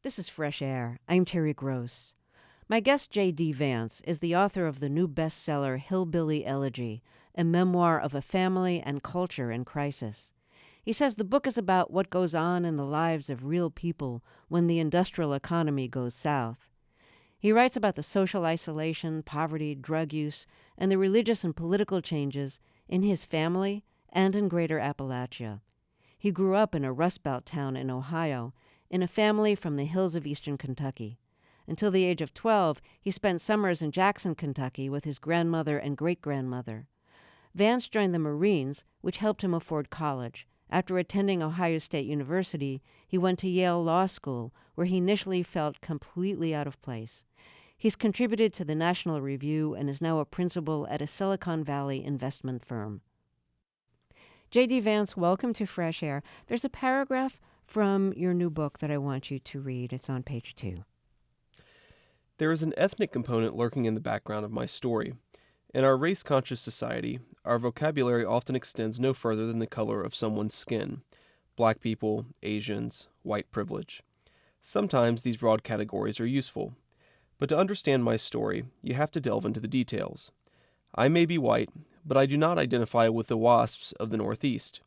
This is Fresh Air. I'm Terry Gross. My guest, J.D. Vance, is the author of the new bestseller Hillbilly Elegy, a memoir of a family and culture in crisis. He says the book is about what goes on in the lives of real people when the industrial economy goes south. He writes about the social isolation, poverty, drug use, and the religious and political changes in his family and in Greater Appalachia. He grew up in a Rust Belt town in Ohio, in a family from the hills of eastern Kentucky. Until the age of 12, he spent summers in Jackson, Kentucky with his grandmother and great-grandmother. Vance joined the Marines, which helped him afford college. After attending Ohio State University, he went to Yale Law School, where he initially felt completely out of place. He's contributed to the National Review and is now a principal at a Silicon Valley investment firm. J.D. Vance, welcome to Fresh Air. There's a paragraph from your new book that I want you to read. It's on page 2. There is an ethnic component lurking in the background of my story. In our race-conscious society, our vocabulary often extends no further than the color of someone's skin. Black people, Asians, white privilege. Sometimes these broad categories are useful. But to understand my story, you have to delve into the details. I may be white, but I do not identify with the WASPs of the Northeast.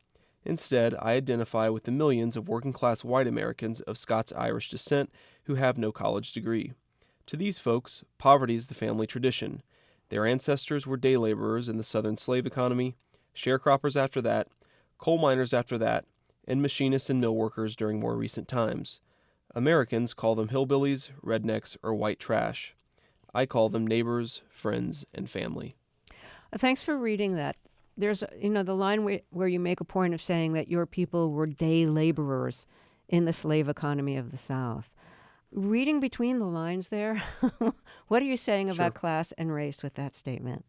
Instead, I identify with the millions of working-class white Americans of Scots-Irish descent who have no college degree. To these folks, poverty is the family tradition. Their ancestors were day laborers in the southern slave economy, sharecroppers after that, coal miners after that, and machinists and mill workers during more recent times. Americans call them hillbillies, rednecks, or white trash. I call them neighbors, friends, and family. Thanks for reading that. There's, the line where you make a point of saying that your people were day laborers in the slave economy of the South. Reading between the lines there, what are you saying about class and race with that statement?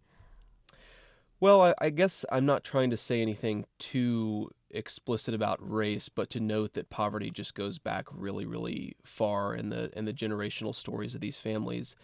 Well, I guess I'm not trying to say anything too explicit about race, but to note that poverty just goes back really, really far in the generational stories of these families.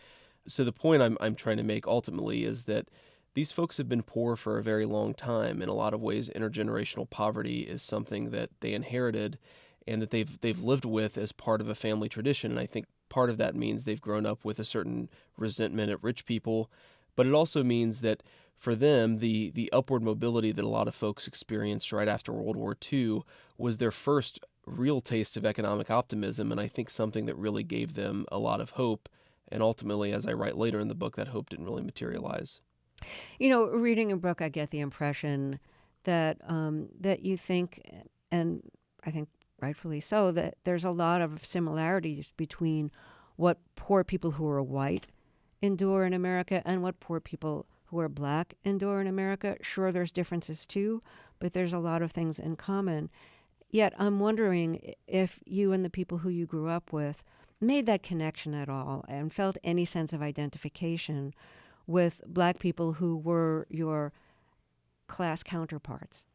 So the point I'm trying to make ultimately is that these folks have been poor for a very long time. In a lot of ways, intergenerational poverty is something that they inherited and that they've lived with as part of a family tradition. And I think part of that means they've grown up with a certain resentment at rich people, but it also means that for them, the upward mobility that a lot of folks experienced right after World War II was their first real taste of economic optimism, and I think something that really gave them a lot of hope. And ultimately, as I write later in the book, that hope didn't really materialize. Reading your book, I get the impression that that you think, and I think rightfully so, that there's a lot of similarities between what poor people who are white endure in America and what poor people who are black endure in America. Sure, there's differences too, but there's a lot of things in common. Yet I'm wondering if you and the people who you grew up with made that connection at all and felt any sense of identification with black people who were your class counterparts.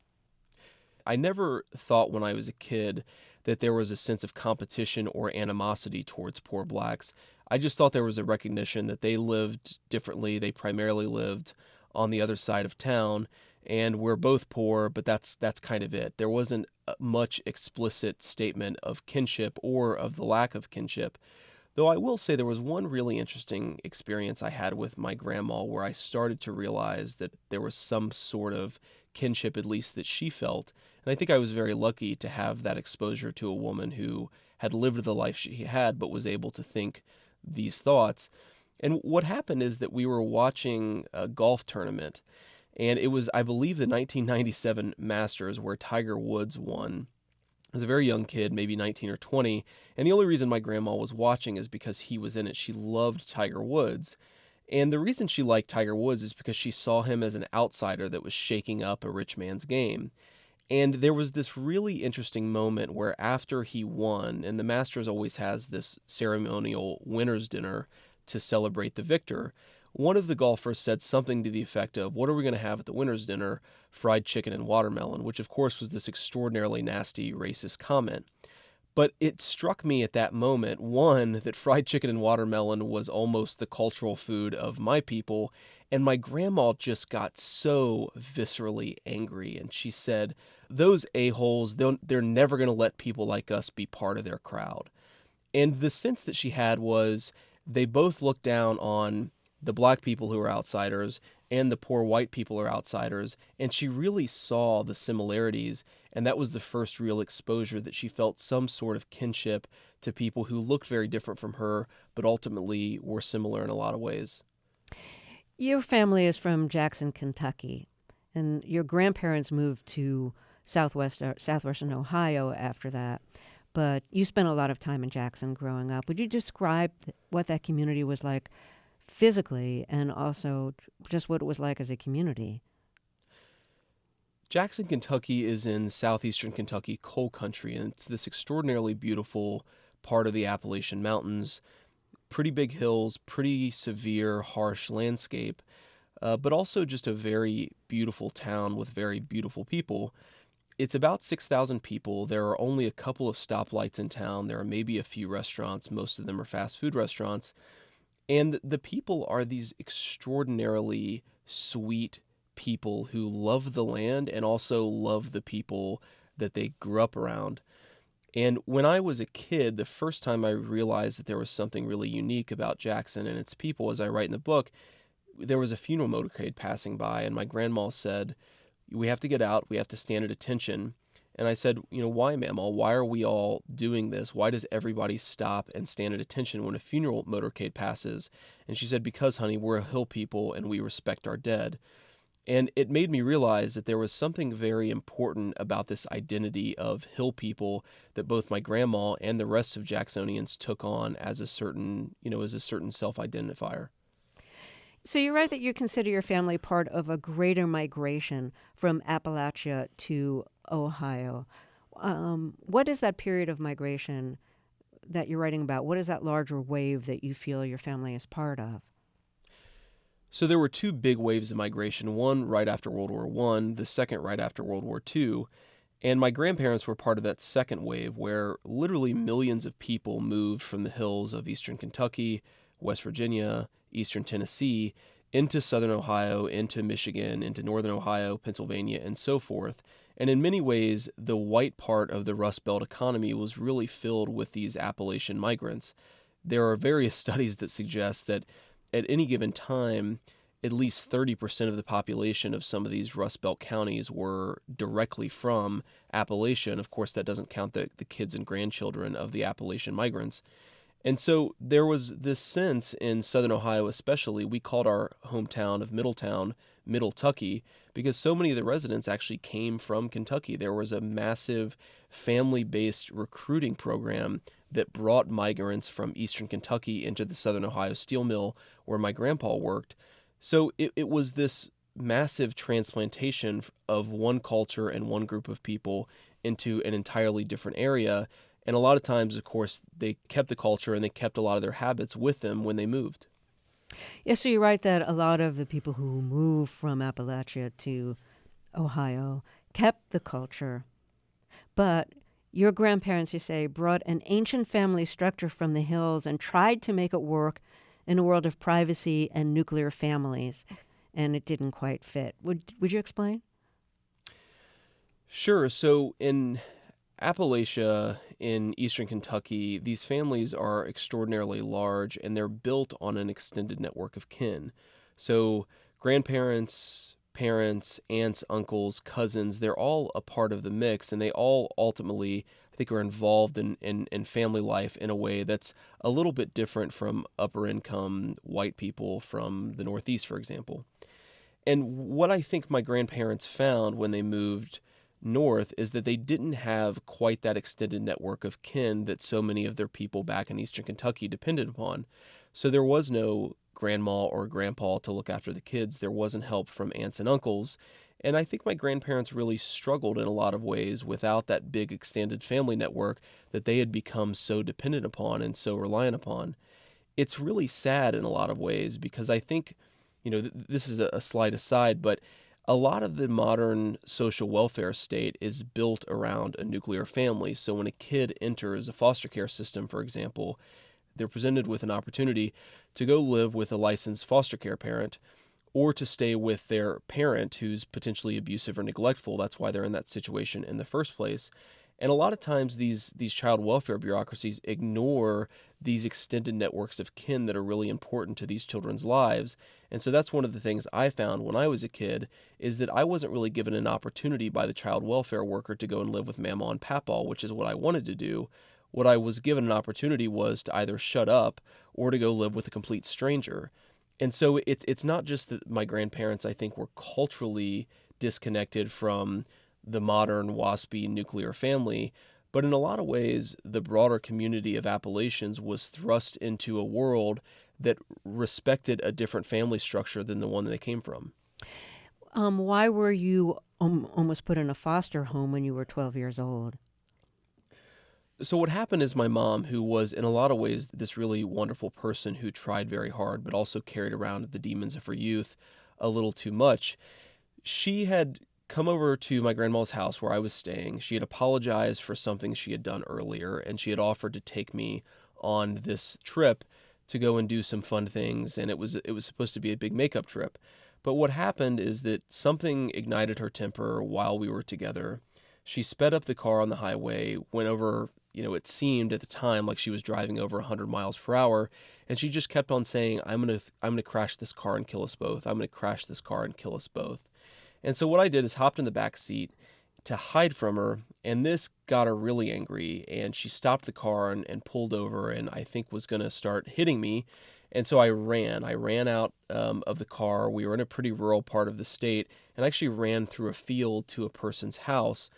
I never thought when I was a kid that there was a sense of competition or animosity towards poor blacks. I just thought there was a recognition that they lived differently. They primarily lived on the other side of town, and we're both poor, but that's kind of it. There wasn't much explicit statement of kinship or of the lack of kinship. Though I will say there was one really interesting experience I had with my grandma where I started to realize that there was some sort of kinship, at least that she felt. And I think I was very lucky to have that exposure to a woman who had lived the life she had but was able to think these thoughts. And what happened is that we were watching a golf tournament, and it was, I believe, the 1997 Masters where Tiger Woods won. I was a very young kid, maybe 19 or 20, and the only reason my grandma was watching is because he was in it. She loved Tiger Woods, and the reason she liked Tiger Woods is because she saw him as an outsider that was shaking up a rich man's game. And there was this really interesting moment where after he won, and the Masters always has this ceremonial winner's dinner to celebrate the victor, one of the golfers said something to the effect of, "What are we going to have at the winner's dinner? Fried chicken and watermelon," which of course was this extraordinarily nasty racist comment. But it struck me at that moment, one, that fried chicken and watermelon was almost the cultural food of my people, and my grandma just got so viscerally angry, and she said, "Those a-holes, they're never going to let people like us be part of their crowd." And the sense that she had was they both looked down on the black people who are outsiders and the poor white people are outsiders. And she really saw the similarities. And that was the first real exposure that she felt some sort of kinship to people who looked very different from her, but ultimately were similar in a lot of ways. Your family is from Jackson, Kentucky, and your grandparents moved to southwestern Ohio after that. But you spent a lot of time in Jackson growing up. Would you describe what that community was like physically and also just what it was like as a community? Jackson, Kentucky is in southeastern Kentucky coal country, and it's this extraordinarily beautiful part of the Appalachian Mountains. Pretty big hills, pretty severe, harsh landscape, but also just a very beautiful town with very beautiful people. It's about 6,000 people. There are only a couple of stoplights in town. There are maybe a few restaurants. Most of them are fast food restaurants. And the people are these extraordinarily sweet people who love the land and also love the people that they grew up around. And when I was a kid, the first time I realized that there was something really unique about Jackson and its people, as I write in the book, there was a funeral motorcade passing by, and my grandma said, "We have to get out. We have to stand at attention." And I said, "Why, Mama? Why are we all doing this? Why does everybody stop and stand at attention when a funeral motorcade passes?" And she said, "Because, honey, we're a hill people and we respect our dead." And it made me realize that there was something very important about this identity of hill people that both my grandma and the rest of Jacksonians took on as a certain self-identifier. So you write that you consider your family part of a greater migration from Appalachia to Ohio. What is that period of migration that you're writing about? What is that larger wave that you feel your family is part of? So there were two big waves of migration, one right after World War I, the second right after World War II. And my grandparents were part of that second wave where literally millions of people moved from the hills of eastern Kentucky, West Virginia, eastern Tennessee, into southern Ohio, into Michigan, into northern Ohio, Pennsylvania, and so forth. And in many ways, the white part of the Rust Belt economy was really filled with these Appalachian migrants. There are various studies that suggest that at any given time, at least 30% of the population of some of these Rust Belt counties were directly from Appalachia. And of course, that doesn't count the kids and grandchildren of the Appalachian migrants. And so there was this sense in southern Ohio especially, we called our hometown of Middletown, Middletucky, because so many of the residents actually came from Kentucky. There was a massive family-based recruiting program that brought migrants from eastern Kentucky into the southern Ohio steel mill where my grandpa worked. So it was this massive transplantation of one culture and one group of people into an entirely different area. And a lot of times, of course, they kept the culture and they kept a lot of their habits with them when they moved. Yes, so you write that a lot of the people who moved from Appalachia to Ohio kept the culture, but your grandparents, you say, brought an ancient family structure from the hills and tried to make it work in a world of privacy and nuclear families, and it didn't quite fit. Would you explain? Sure. So in Appalachia, in eastern Kentucky, these families are extraordinarily large, and they're built on an extended network of kin. So grandparents, parents, aunts, uncles, cousins, they're all a part of the mix, and they all ultimately, I think, are involved in family life in a way that's a little bit different from upper income white people from the Northeast, for example. And what I think my grandparents found when they moved north is that they didn't have quite that extended network of kin that so many of their people back in eastern Kentucky depended upon. So there was no grandma or grandpa to look after the kids. There wasn't help from aunts and uncles. And I think my grandparents really struggled in a lot of ways without that big extended family network that they had become so dependent upon and so reliant upon. It's really sad in a lot of ways because I think, this is a slight aside, but a lot of the modern social welfare state is built around a nuclear family. So when a kid enters a foster care system, for example, they're presented with an opportunity to go live with a licensed foster care parent or to stay with their parent who's potentially abusive or neglectful. That's why they're in that situation in the first place. And a lot of times these child welfare bureaucracies ignore these extended networks of kin that are really important to these children's lives. And so that's one of the things I found when I was a kid, is that I wasn't really given an opportunity by the child welfare worker to go and live with Mama and Papa, which is what I wanted to do. What I was given an opportunity was to either shut up or to go live with a complete stranger. And so it's not just that my grandparents, I think, were culturally disconnected from the modern waspy nuclear family, but in a lot of ways, the broader community of Appalachians was thrust into a world that respected a different family structure than the one that they came from. Why were you almost put in a foster home when you were 12 years old? So what happened is my mom, who was in a lot of ways this really wonderful person who tried very hard, but also carried around the demons of her youth a little too much, she had come over to my grandma's house where I was staying. She had apologized for something she had done earlier, and she had offered to take me on this trip to go and do some fun things, and it was supposed to be a big makeup trip. But what happened is that something ignited her temper while we were together. She sped up the car on the highway, went over, it seemed at the time like she was driving over 100 miles per hour, and she just kept on saying, I'm going to crash this car and kill us both. I'm going to crash this car and kill us both. And so what I did is hopped in the back seat to hide from her, and this got her really angry, and she stopped the car and pulled over, and I think was going to start hitting me. And so I ran out of the car. We were in a pretty rural part of the state, and I actually ran through a field to a person's house.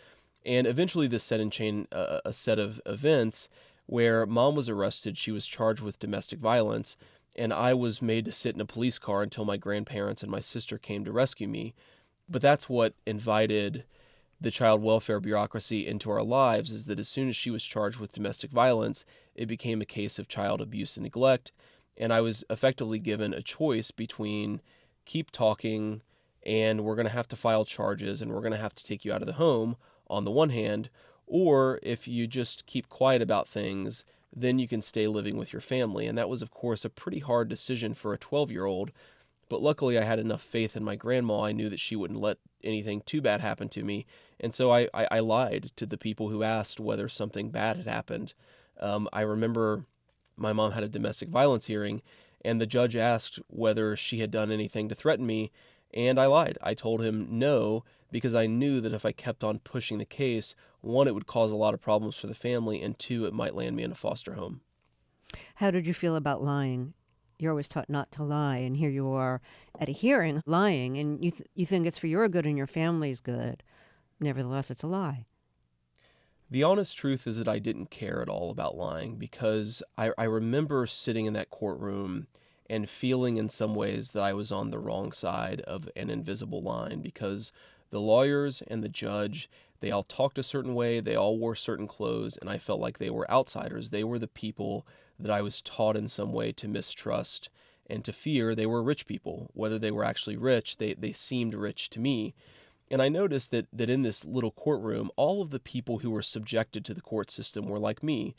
And eventually this set in chain a set of events where Mom was arrested. She was charged with domestic violence, and I was made to sit in a police car until my grandparents and my sister came to rescue me. But that's what invited the child welfare bureaucracy into our lives, is that as soon as she was charged with domestic violence, it became a case of child abuse and neglect. And I was effectively given a choice between keep talking and we're going to have to file charges and we're going to have to take you out of the home on the one hand, or if you just keep quiet about things, then you can stay living with your family. And that was, of course, a pretty hard decision for a 12-year-old. But luckily, I had enough faith in my grandma. I knew that she wouldn't let anything too bad happen to me. And so I lied to the people who asked whether something bad had happened. I remember my mom had a domestic violence hearing, and the judge asked whether she had done anything to threaten me. And I lied. I told him no, because I knew that if I kept on pushing the case, one, it would cause a lot of problems for the family, and two, it might land me in a foster home. How did you feel about lying? You're always taught not to lie, and here you are at a hearing lying, and you think it's for your good and your family's good. Nevertheless, it's a lie. The honest truth is that I didn't care at all about lying, because I remember sitting in that courtroom and feeling in some ways that I was on the wrong side of an invisible line, because the lawyers and the judge, they all talked a certain way, they all wore certain clothes, and I felt like they were outsiders. They were the people that I was taught in some way to mistrust and to fear. They were rich people. Whether they were actually rich, they seemed rich to me. And I noticed that in this little courtroom, all of the people who were subjected to the court system were like me.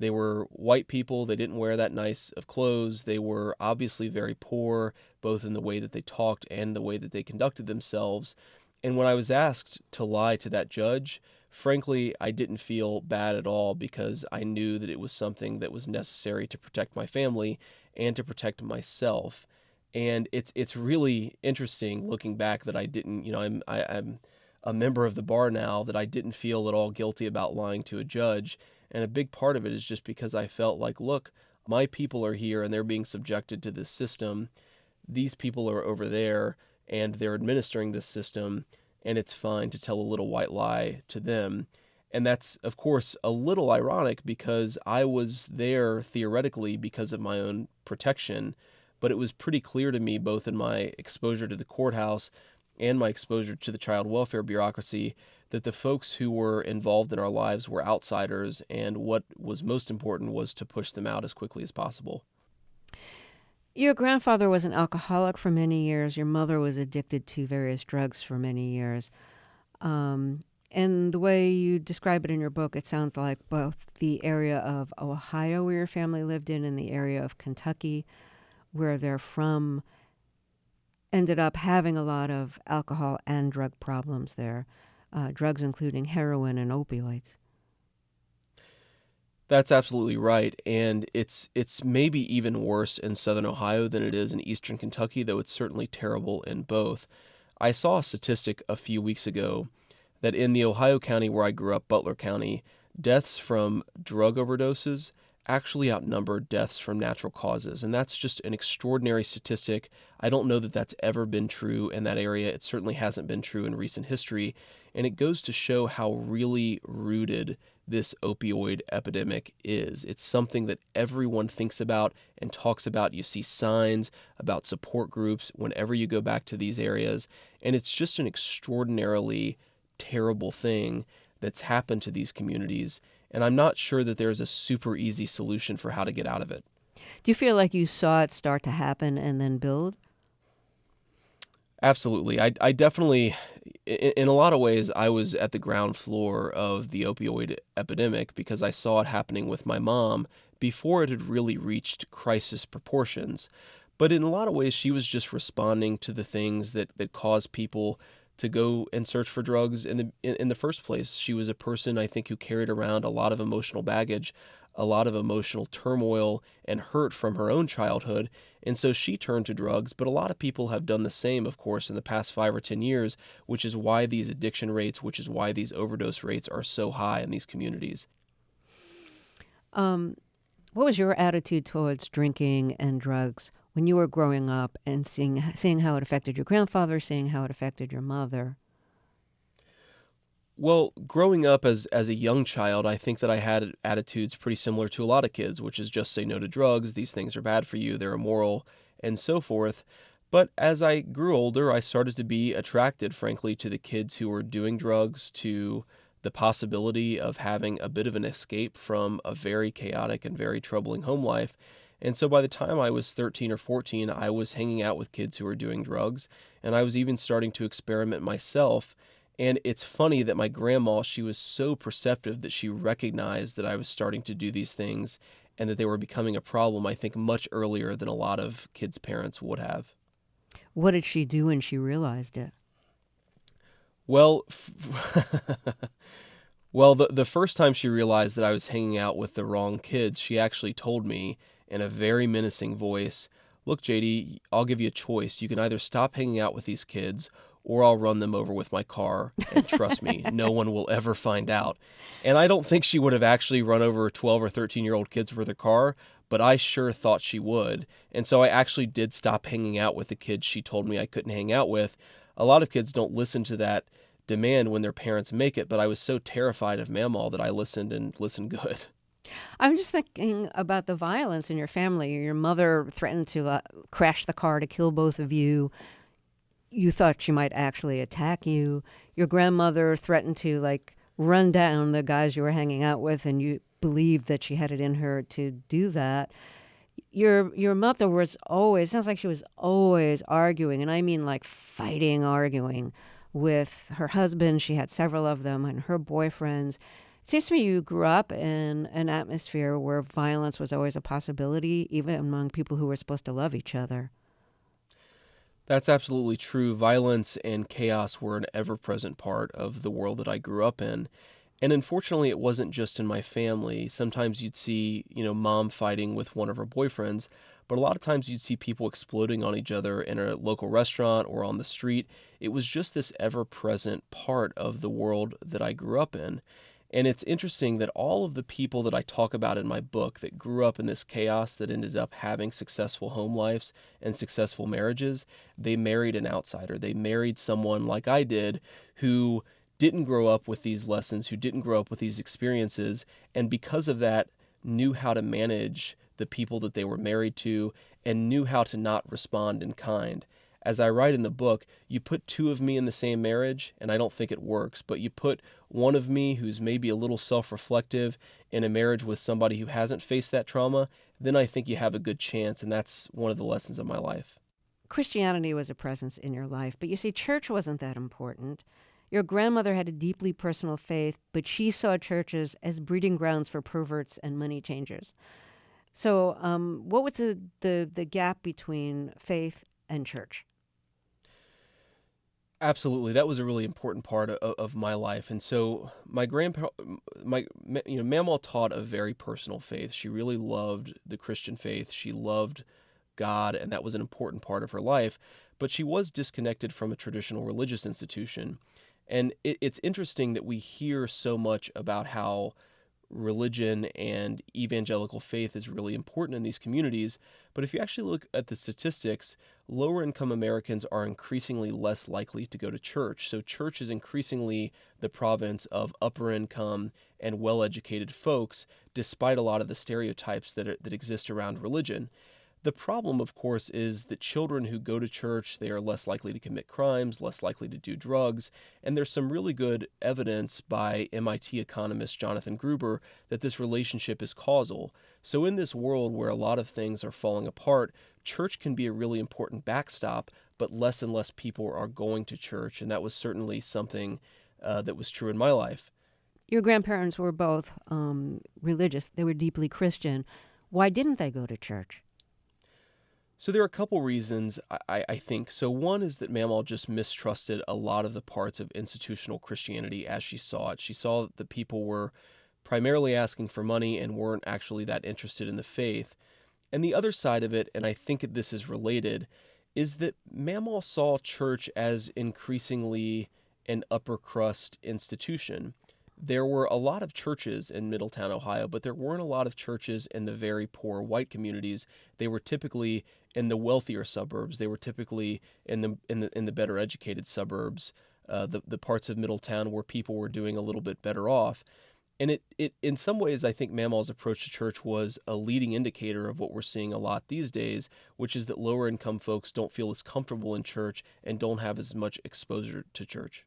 They were white people. They didn't wear that nice of clothes. They were obviously very poor, both in the way that they talked and the way that they conducted themselves. And when I was asked to lie to that judge, frankly, I didn't feel bad at all, because I knew that it was something that was necessary to protect my family and to protect myself. And it's really interesting looking back that I didn't, I'm a member of the bar now, that I didn't feel at all guilty about lying to a judge. And a big part of it is just because I felt like, look, my people are here and they're being subjected to this system. These people are over there and they're administering this system, and it's fine to tell a little white lie to them. And that's, of course, a little ironic, because I was there theoretically because of my own protection, but it was pretty clear to me, both in my exposure to the courthouse and my exposure to the child welfare bureaucracy, that the folks who were involved in our lives were outsiders, and what was most important was to push them out as quickly as possible. Your grandfather was an alcoholic for many years. Your mother was addicted to various drugs for many years. And the way you describe it in your book, it sounds like both the area of Ohio where your family lived in and the area of Kentucky where they're from ended up having a lot of alcohol and drug problems there, drugs including heroin and opioids. That's absolutely right, and it's maybe even worse in Southern Ohio than it is in Eastern Kentucky, though it's certainly terrible in both. I saw a statistic a few weeks ago that in the Ohio county where I grew up, Butler County, deaths from drug overdoses actually outnumbered deaths from natural causes. And that's just an extraordinary statistic. I don't know that that's ever been true in that area. It certainly hasn't been true in recent history. And it goes to show how really rooted this opioid epidemic is. It's something that everyone thinks about and talks about. You see signs about support groups whenever you go back to these areas. And it's just an extraordinarily terrible thing that's happened to these communities, and I'm not sure that there's a super easy solution for how to get out of it. Do you feel like you saw it start to happen and then build? Absolutely. I definitely, in a lot of ways, I was at the ground floor of the opioid epidemic because I saw it happening with my mom before it had really reached crisis proportions. But in a lot of ways, she was just responding to the things that caused people to go and search for drugs in the first place. She was a person, I think, who carried around a lot of emotional baggage, a lot of emotional turmoil and hurt from her own childhood, and so she turned to drugs. But a lot of people have done the same, of course, in the past 5 or 10 years, which is why these addiction rates, which is why these overdose rates are so high in these communities. What was your attitude towards drinking and drugs when you were growing up and seeing how it affected your grandfather, seeing how it affected your mother? Well, growing up as a young child, I think that I had attitudes pretty similar to a lot of kids, which is just say no to drugs, these things are bad for you, they're immoral, and so forth. But as I grew older, I started to be attracted, frankly, to the kids who were doing drugs, to the possibility of having a bit of an escape from a very chaotic and very troubling home life. And so by the time I was 13 or 14, I was hanging out with kids who were doing drugs, and I was even starting to experiment myself. And it's funny that my grandma, she was so perceptive that she recognized that I was starting to do these things and that they were becoming a problem, I think, much earlier than a lot of kids' parents would have. What did she do when she realized it? Well, well, the first time she realized that I was hanging out with the wrong kids, she actually told me in a very menacing voice, "Look, JD, I'll give you a choice. You can either stop hanging out with these kids or I'll run them over with my car, and trust me, no one will ever find out." And I don't think she would have actually run over 12 or 13-year-old kids with her car, but I sure thought she would. And so I actually did stop hanging out with the kids she told me I couldn't hang out with. A lot of kids don't listen to that demand when their parents make it, but I was so terrified of Mamaw that I listened and listened good. I'm just thinking about the violence in your family. Your mother threatened to crash the car to kill both of you. You thought she might actually attack you. Your grandmother threatened to run down the guys you were hanging out with, and you believed that she had it in her to do that. Your mother was always, sounds like she was always arguing, and I mean fighting, arguing with her husband. She had several of them, and her boyfriends. It seems to me you grew up in an atmosphere where violence was always a possibility, even among people who were supposed to love each other. That's absolutely true. Violence and chaos were an ever-present part of the world that I grew up in. And unfortunately, it wasn't just in my family. Sometimes you'd see, mom fighting with one of her boyfriends, but a lot of times you'd see people exploding on each other in a local restaurant or on the street. It was just this ever-present part of the world that I grew up in. And it's interesting that all of the people that I talk about in my book that grew up in this chaos that ended up having successful home lives and successful marriages, they married an outsider. They married someone like I did who didn't grow up with these lessons, who didn't grow up with these experiences, and because of that, knew how to manage the people that they were married to and knew how to not respond in kind. As I write in the book, you put two of me in the same marriage, and I don't think it works, but you put one of me who's maybe a little self-reflective in a marriage with somebody who hasn't faced that trauma, then I think you have a good chance, and that's one of the lessons of my life. Christianity was a presence in your life, but you see, church wasn't that important. Your grandmother had a deeply personal faith, but she saw churches as breeding grounds for perverts and money changers. So what was the gap between faith and church? Absolutely, that was a really important part of my life, and so my grandpa, Mamaw taught a very personal faith. She really loved the Christian faith. She loved God, and that was an important part of her life. But she was disconnected from a traditional religious institution, and it's interesting that we hear so much about how religion and evangelical faith is really important in these communities. But if you actually look at the statistics, lower income Americans are increasingly less likely to go to church. So church is increasingly the province of upper income and well educated folks, despite a lot of the stereotypes that exist around religion. The problem, of course, is that children who go to church, they are less likely to commit crimes, less likely to do drugs, and there's some really good evidence by MIT economist Jonathan Gruber that this relationship is causal. So in this world where a lot of things are falling apart, church can be a really important backstop, but less and less people are going to church, and that was certainly something that was true in my life. Your grandparents were both religious. They were deeply Christian. Why didn't they go to church? So there are a couple reasons, I think. So one is that Mamaw just mistrusted a lot of the parts of institutional Christianity as she saw it. She saw that people were primarily asking for money and weren't actually that interested in the faith. And the other side of it, and I think this is related, is that Mamaw saw church as increasingly an upper crust institution. There were a lot of churches in Middletown, Ohio, but there weren't a lot of churches in the very poor white communities. They were typically in the wealthier suburbs. They were typically in the better educated suburbs, the parts of Middletown where people were doing a little bit better off. And it in some ways, I think Mamaw's approach to church was a leading indicator of what we're seeing a lot these days, which is that lower income folks don't feel as comfortable in church and don't have as much exposure to church.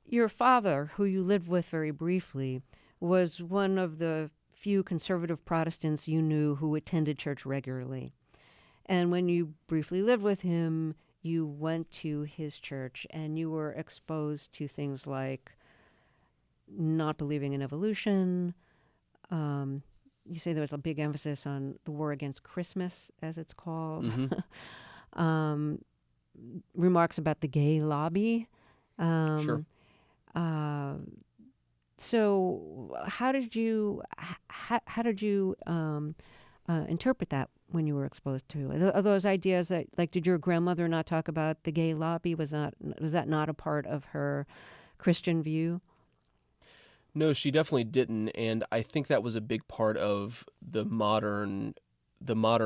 Your father, who you lived with very briefly, was one of the few conservative Protestants you knew who attended church regularly. And when you briefly lived with him, you went to his church and you were exposed to things like not believing in evolution. You say there was a big emphasis on the war against Christmas, as it's called. Mm-hmm. Remarks about the gay lobby. Sure. So how did you interpret that when you were exposed to it? Are those ideas that, like, did your grandmother not talk about the gay lobby? Was that not a part of her Christian view? No, she definitely didn't, and I think that was a big part of the modern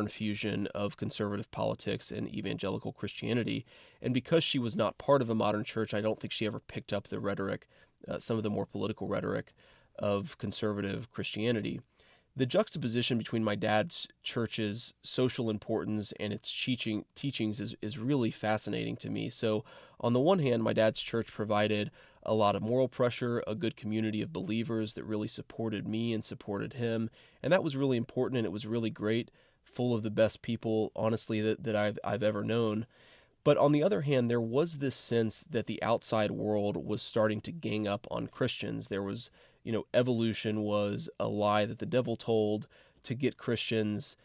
fusion of conservative politics and evangelical Christianity. And because she was not part of a modern church, I don't think she ever picked up the rhetoric, some of the more political rhetoric of conservative Christianity. The juxtaposition between my dad's church's social importance and its teachings is really fascinating to me. So on the one hand, my dad's church provided a lot of moral pressure, a good community of believers that really supported me and supported him. And that was really important, and it was really great, full of the best people, honestly, that I've ever known. But on the other hand, there was this sense that the outside world was starting to gang up on Christians. There was, evolution was a lie that the devil told to get Christians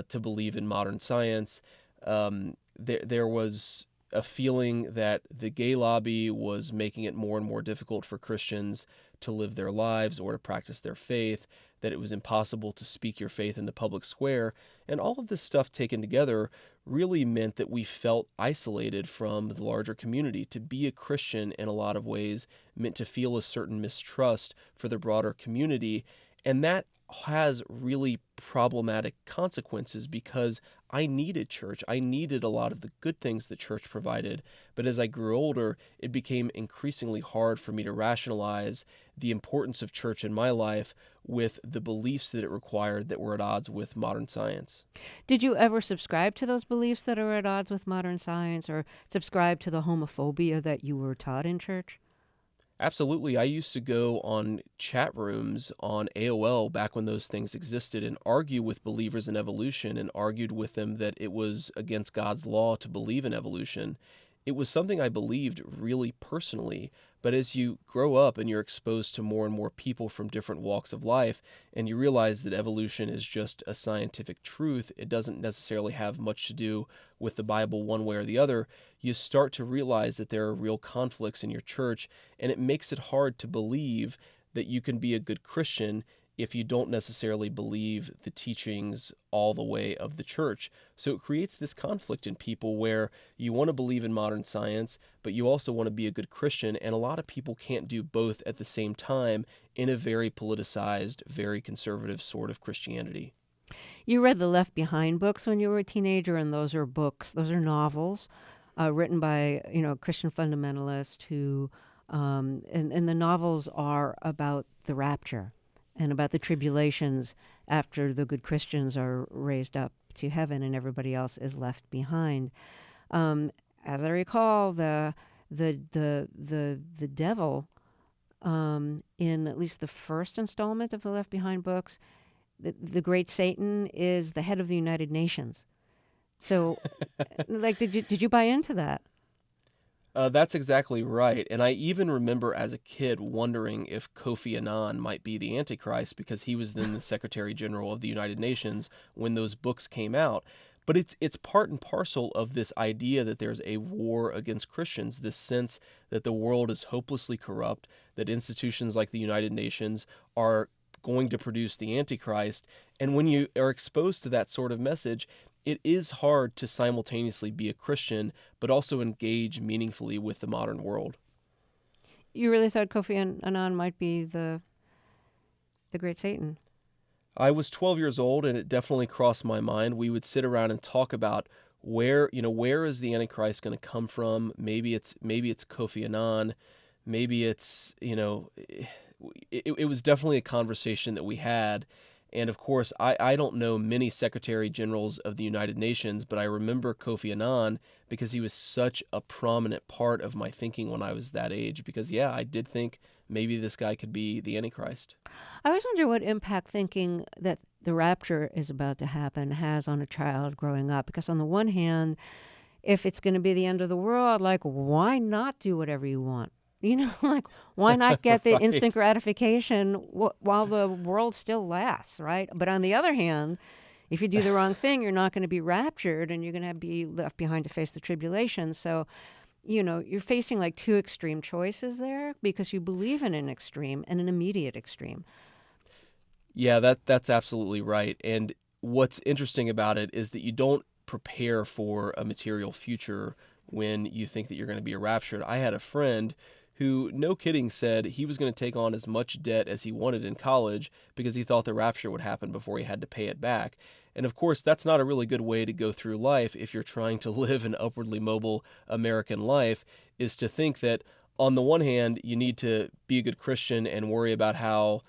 to believe in modern science. There was a feeling that the gay lobby was making it more and more difficult for Christians to live their lives or to practice their faith, that it was impossible to speak your faith in the public square. And all of this stuff taken together really meant that we felt isolated from the larger community. To be a Christian in a lot of ways meant to feel a certain mistrust for the broader community. And that has really problematic consequences because I needed church. I needed a lot of the good things that church provided. But as I grew older, it became increasingly hard for me to rationalize the importance of church in my life with the beliefs that it required that were at odds with modern science. Did you ever subscribe to those beliefs that are at odds with modern science, or subscribe to the homophobia that you were taught in church? Absolutely. I used to go on chat rooms on AOL back when those things existed and argue with believers in evolution, and argued with them that it was against God's law to believe in evolution. it was something I believed really personally. But as you grow up and you're exposed to more and more people from different walks of life, and you realize that evolution is just a scientific truth, it doesn't necessarily have much to do with the Bible one way or the other, you start to realize that there are real conflicts in your church, and it makes it hard to believe that you can be a good Christian if you don't necessarily believe the teachings all the way of the church. So it creates this conflict in people where you want to believe in modern science, but you also want to be a good Christian, and a lot of people can't do both at the same time in a very politicized, very conservative sort of Christianity. You read the Left Behind books when you were a teenager, and those are novels written by, Christian fundamentalists who, and the novels are about the rapture and about the tribulations after the good Christians are raised up to heaven and everybody else is left behind. As I recall, the devil, in at least the first installment of the Left Behind books, the great Satan is the head of the United Nations. So, did you buy into that? That's exactly right. And I even remember as a kid wondering if Kofi Annan might be the Antichrist because he was then the Secretary General of the United Nations when those books came out. But it's part and parcel of this idea that there's a war against Christians, this sense that the world is hopelessly corrupt, that institutions like the United Nations are going to produce the Antichrist. And when you are exposed to that sort of message, it is hard to simultaneously be a Christian, but also engage meaningfully with the modern world. You really thought Kofi Annan might be the great Satan? I was 12 years old, and it definitely crossed my mind. We would sit around and talk about where is the Antichrist going to come from? Maybe it's Kofi Annan. Maybe it's, it was definitely a conversation that we had. And of course, I don't know many Secretary Generals of the United Nations, but I remember Kofi Annan because he was such a prominent part of my thinking when I was that age. Because, yeah, I did think maybe this guy could be the Antichrist. I always wonder what impact thinking that the rapture is about to happen has on a child growing up. Because on the one hand, if it's going to be the end of the world, why not do whatever you want? Why not get the Right. instant gratification while the world still lasts, right? But on the other hand, if you do the wrong thing, you're not going to be raptured and you're going to be left behind to face the tribulation. So, you're facing two extreme choices there because you believe in an extreme and an immediate extreme. Yeah, that's absolutely right. And what's interesting about it is that you don't prepare for a material future when you think that you're going to be raptured. I had a friend who, no kidding, said he was going to take on as much debt as he wanted in college because he thought the rapture would happen before he had to pay it back. And of course, that's not a really good way to go through life if you're trying to live an upwardly mobile American life, is to think that on the one hand, you need to be a good Christian and worry about how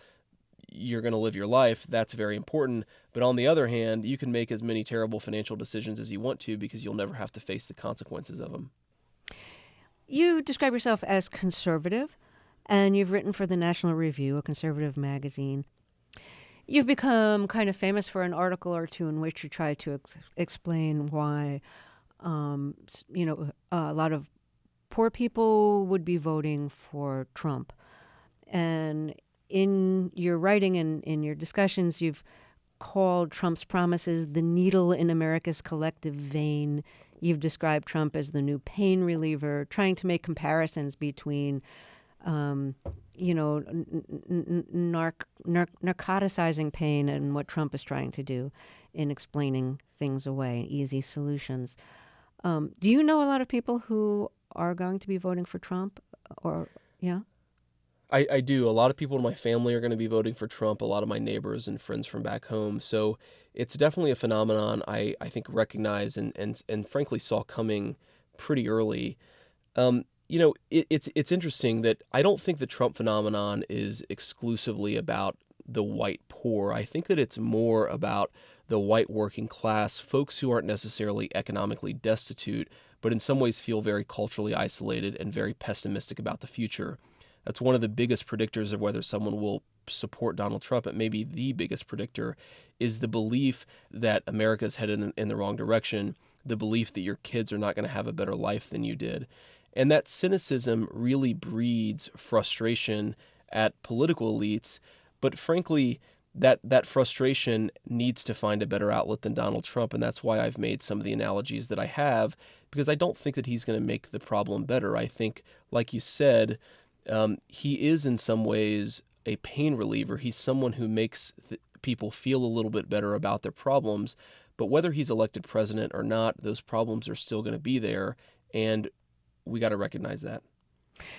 you're going to live your life. That's very important. But on the other hand, you can make as many terrible financial decisions as you want to because you'll never have to face the consequences of them. You describe yourself as conservative, and you've written for the National Review, a conservative magazine. You've become kind of famous for an article or two in which you try to explain why, a lot of poor people would be voting for Trump. And in your writing and in your discussions, you've called Trump's promises the needle in America's collective vein. You've described Trump as the new pain reliever, trying to make comparisons between, narcoticizing pain and what Trump is trying to do in explaining things away, easy solutions. Do you know a lot of people who are going to be voting for Trump? Yeah? I do. A lot of people in my family are going to be voting for Trump, a lot of my neighbors and friends from back home. So it's definitely a phenomenon I think recognized and frankly saw coming pretty early. It's interesting that I don't think the Trump phenomenon is exclusively about the white poor. I think that it's more about the white working class, folks who aren't necessarily economically destitute, but in some ways feel very culturally isolated and very pessimistic about the future. That's one of the biggest predictors of whether someone will support Donald Trump. It may be the biggest predictor is the belief that America is headed in the wrong direction, the belief that your kids are not going to have a better life than you did. And that cynicism really breeds frustration at political elites. But frankly, that frustration needs to find a better outlet than Donald Trump. And that's why I've made some of the analogies that I have, because I don't think that he's going to make the problem better. I think, like you said, he is in some ways a pain reliever. He's someone who makes people feel a little bit better about their problems. But whether he's elected president or not, those problems are still going to be there. And we got to recognize that.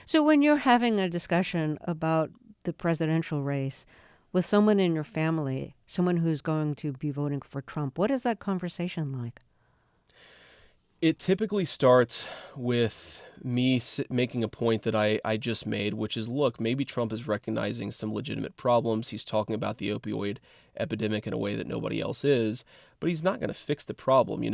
So when you're having a discussion about the presidential race with someone in your family, someone who's going to be voting for Trump, what is that conversation like? It typically starts with me making a point that I just made, which is, look, maybe Trump is recognizing some legitimate problems. He's talking about the opioid epidemic in a way that nobody else is, but he's not going to fix the problem.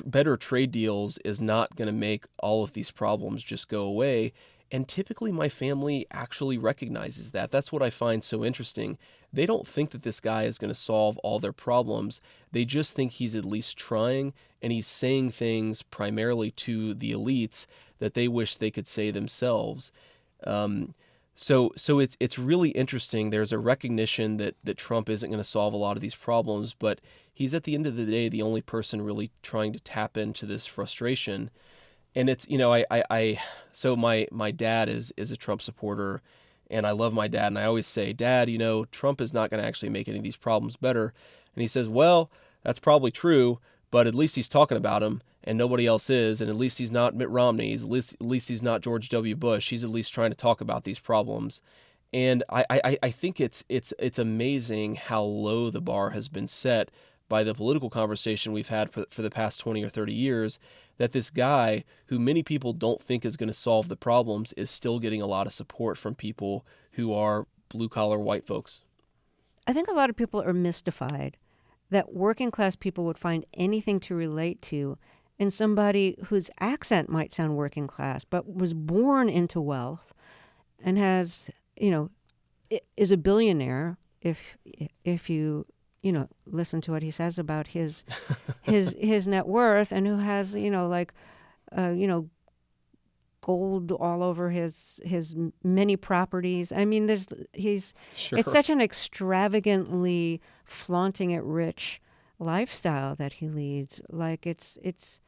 Better trade deals is not going to make all of these problems just go away. And typically my family actually recognizes that. That's what I find so interesting. They don't think that this guy is going to solve all their problems. They just think he's at least trying, and he's saying things primarily to the elites that they wish they could say themselves. So it's really interesting. There's a recognition that Trump isn't going to solve a lot of these problems, but he's at the end of the day the only person really trying to tap into this frustration. And it's, so my dad is a Trump supporter, and I love my dad. And I always say, Dad, Trump is not going to actually make any of these problems better. And he says, well, that's probably true, but at least he's talking about him and nobody else is. And at least he's not Mitt Romney. At least he's not George W. Bush. He's at least trying to talk about these problems. And I think it's amazing how low the bar has been set by the political conversation we've had for the past 20 or 30 years, that this guy, who many people don't think is going to solve the problems, is still getting a lot of support from people who are blue-collar white folks. I think a lot of people are mystified that working class people would find anything to relate to in somebody whose accent might sound working class, but was born into wealth and has, is a billionaire if you listen to what he says about his net worth, and who has, gold all over his many properties. I mean, Sure. It's such an extravagantly flaunting it rich lifestyle that he leads. Like it's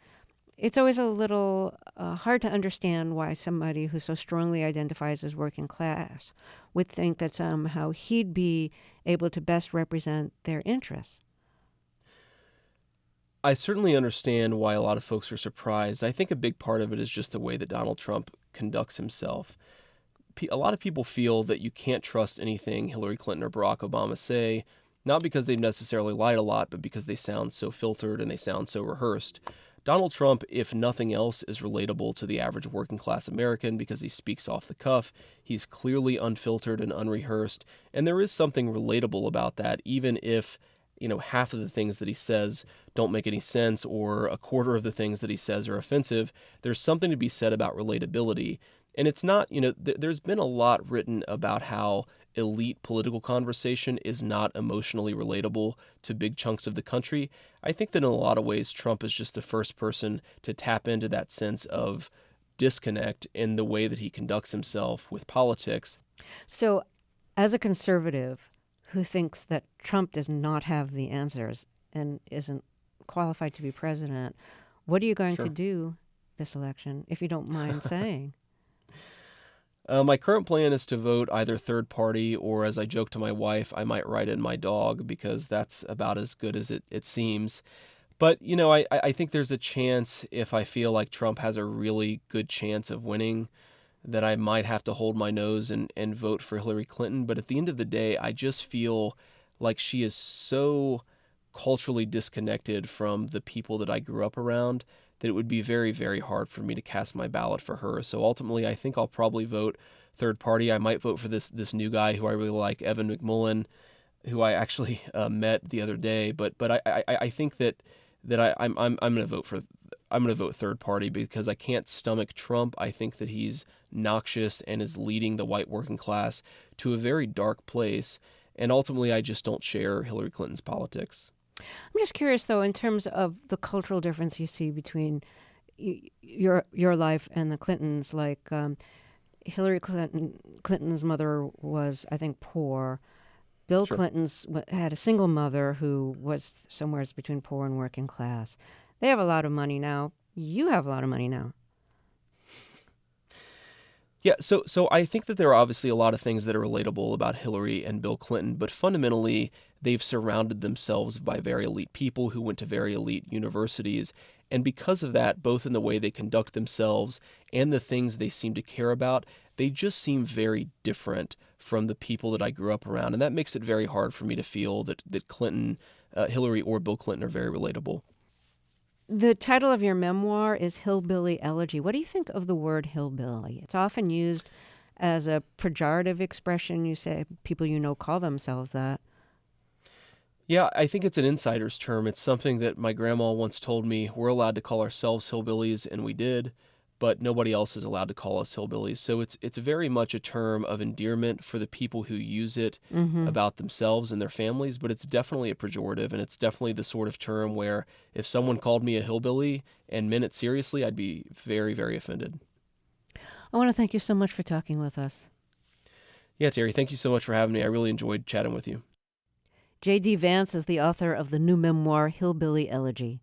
always a little hard to understand why somebody who so strongly identifies as working class would think that somehow he'd be able to best represent their interests. I certainly understand why a lot of folks are surprised. I think a big part of it is just the way that Donald Trump conducts himself. A lot of people feel that you can't trust anything Hillary Clinton or Barack Obama say, not because they've necessarily lied a lot, but because they sound so filtered and they sound so rehearsed. Donald Trump, if nothing else, is relatable to the average working class American because he speaks off the cuff. He's clearly unfiltered and unrehearsed, and there is something relatable about that, even if half of the things that he says don't make any sense, or a quarter of the things that he says are offensive. There's something to be said about relatability. And it's not, there's been a lot written about how elite political conversation is not emotionally relatable to big chunks of the country. I think that in a lot of ways, Trump is just the first person to tap into that sense of disconnect in the way that he conducts himself with politics. So as a conservative who thinks that Trump does not have the answers and isn't qualified to be president, what are you going to do this election, if you don't mind saying? My current plan is to vote either third party, or, as I joke to my wife, I might write in my dog, because that's about as good as it seems. But, I think there's a chance, if I feel like Trump has a really good chance of winning, that I might have to hold my nose and vote for Hillary Clinton. But at the end of the day, I just feel like she is so culturally disconnected from the people that I grew up around that it would be very, very hard for me to cast my ballot for her. So ultimately, I think I'll probably vote third party. I might vote for this new guy who I really like, Evan McMullen, who I actually met the other day. But I think that I'm going to vote third party because I can't stomach Trump. I think that he's noxious and is leading the white working class to a very dark place. And ultimately, I just don't share Hillary Clinton's politics. I'm just curious, though, in terms of the cultural difference you see between your life and the Clintons. Like Hillary Clinton's mother was, I think, poor. Bill Sure. Clinton's had a single mother who was somewhere between poor and working class. They have a lot of money now. You have a lot of money now. Yeah, so I think that there are obviously a lot of things that are relatable about Hillary and Bill Clinton, but fundamentally, they've surrounded themselves by very elite people who went to very elite universities. And because of that, both in the way they conduct themselves and the things they seem to care about, they just seem very different from the people that I grew up around. And that makes it very hard for me to feel that Clinton, Hillary, or Bill Clinton are very relatable. The title of your memoir is Hillbilly Elegy. What do you think of the word hillbilly? It's often used as a pejorative expression. You say people you know call themselves that. Yeah, I think it's an insider's term. It's something that my grandma once told me. We're allowed to call ourselves hillbillies, and we did, but nobody else is allowed to call us hillbillies. So it's very much a term of endearment for the people who use it Mm-hmm. about themselves and their families, but it's definitely a pejorative, and it's definitely the sort of term where if someone called me a hillbilly and meant it seriously, I'd be very, very offended. I want to thank you so much for talking with us. Yeah, Terry, thank you so much for having me. I really enjoyed chatting with you. J.D. Vance is the author of the new memoir, Hillbilly Elegy.